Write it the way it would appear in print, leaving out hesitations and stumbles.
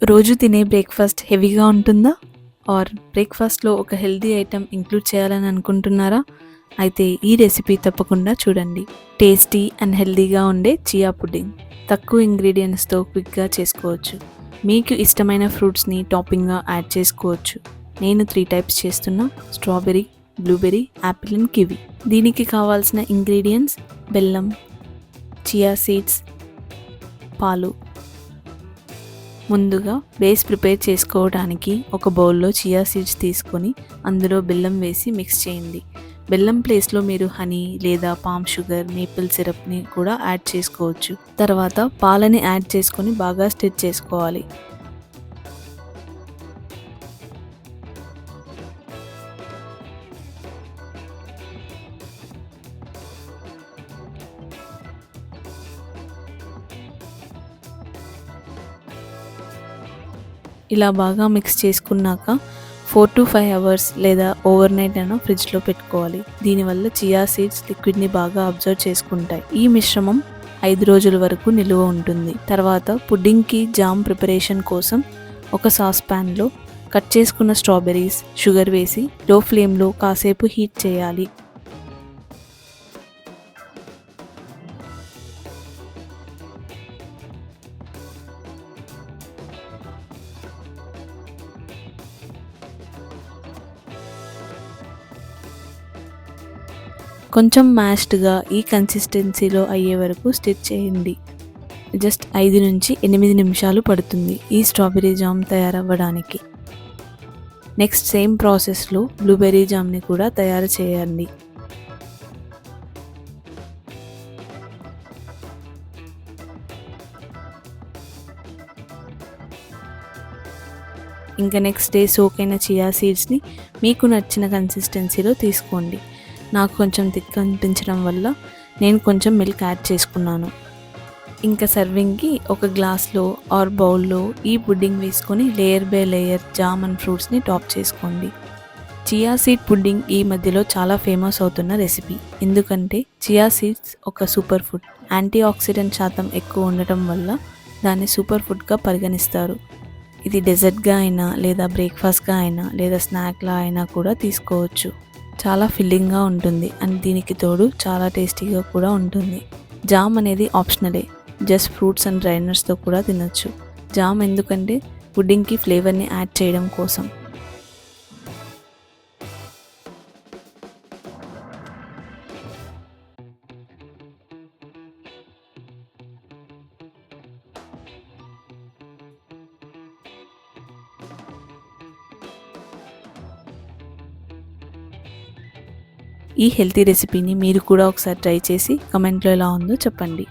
రోజు తినే బ్రేక్ఫాస్ట్ హెవీగా ఉంటుందా? ఆర్ బ్రేక్ఫాస్ట్‌లో ఒక హెల్తీ ఐటెమ్ ఇంక్లూడ్ చేయాలని అనుకుంటున్నారా? అయితే ఈ రెసిపీ తప్పకుండా చూడండి. టేస్టీ అండ్ హెల్తీగా ఉండే చియా పుడ్డింగ్. తక్కువ ఇంగ్రీడియంట్స్‌తో క్విక్‌గా చేసుకోవచ్చు. మీకు ఇష్టమైన ఫ్రూట్స్‌ని టాపింగ్‌గా యాడ్ చేసుకోవచ్చు. నేను 3 టైప్స్ చేస్తున్నా: strawberry, blueberry, Apple and kiwi. దీనికి కావాల్సిన ఇంగ్రీడియంట్స్: బెల్లం, చియా సీడ్స్, పాలు. ముందుగా బేస్ ప్రిపేర్ చేసుకోవడానికి ఒక బౌల్లో చియా సీడ్స్ తీసుకొని అందులో బెల్లం వేసి మిక్స్ చేయండి. బెల్లం ప్లేస్లో మీరు హనీ లేదా పామ్ షుగర్, మేపుల్ సిరప్ని కూడా యాడ్ చేసుకోవచ్చు. తర్వాత పాలని యాడ్ చేసుకొని బాగా స్టిర్ చేసుకోవాలి. ఇలా బాగా మిక్స్ చేసుకున్నాక 4 to 5 అవర్స్ లేదా ఓవర్ నైట్ అయినా ఫ్రిడ్జ్లో పెట్టుకోవాలి. దీనివల్ల చియా సీడ్స్ లిక్విడ్ని బాగా అబ్జర్వ్ చేసుకుంటాయి. ఈ మిశ్రమం 5 రోజుల వరకు నిలువ ఉంటుంది. తర్వాత పుడ్డింగ్కి జామ్ ప్రిపరేషన్ కోసం ఒక సాస్ ప్యాన్లో కట్ చేసుకున్న స్ట్రాబెర్రీస్, షుగర్ వేసి లో ఫ్లేమ్లో కాసేపు హీట్ చేయాలి. కొంచెం మ్యాష్డ్గా ఈ కన్సిస్టెన్సీలో అయ్యే వరకు స్టిర్ చేయండి. జస్ట్ 5 నుంచి 8 నిమిషాలు పడుతుంది ఈ స్ట్రాబెర్రీ జామ్ తయారవ్వడానికి. నెక్స్ట్ సేమ్ ప్రాసెస్లో బ్లూబెర్రీ జామ్ని కూడా తయారు చేయండి. ఇంకా నెక్స్ట్ డే సోక్ అయిన చియా సీడ్స్ని మీకు నచ్చిన కన్సిస్టెన్సీలో తీసుకోండి. నాకు కొంచెం థిక్ అనిపించడం వల్ల నేను కొంచెం మిల్క్ యాడ్ చేసుకున్నాను. ఇంకా సర్వింగ్కి ఒక గ్లాస్లో ఆర్ బౌల్లో ఈ పుడ్డింగ్ వేసుకొని layer by layer jam and ఫ్రూట్స్ని టాప్ చేసుకోండి. చియా సీడ్ పుడ్డింగ్ ఈ మధ్యలో చాలా ఫేమస్ అవుతున్న రెసిపీ. ఎందుకంటే చియా సీడ్స్ ఒక సూపర్ ఫుడ్. యాంటీ ఆక్సిడెంట్ శాతం ఎక్కువ ఉండటం వల్ల దాన్ని సూపర్ ఫుడ్గా పరిగణిస్తారు. ఇది డెజర్ట్గా అయినా లేదా బ్రేక్ఫాస్ట్గా అయినా లేదా స్నాక్లా అయినా కూడా తీసుకోవచ్చు. చాలా ఫిల్లింగ్గా ఉంటుంది అండ్ దీనికి తోడు చాలా టేస్టీగా కూడా ఉంటుంది. జామ్ అనేది ఆప్షనలే. జస్ట్ ఫ్రూట్స్ అండ్ డ్రైనర్స్తో కూడా తినొచ్చు. జామ్ ఎందుకంటే పుడ్డింగ్కి ఫ్లేవర్ని యాడ్ చేయడం కోసం. ఈ హెల్తీ రెసిపీని మీరు కూడా ఒకసారి ట్రై చేసి కమెంట్లో ఎలా ఉందో చెప్పండి.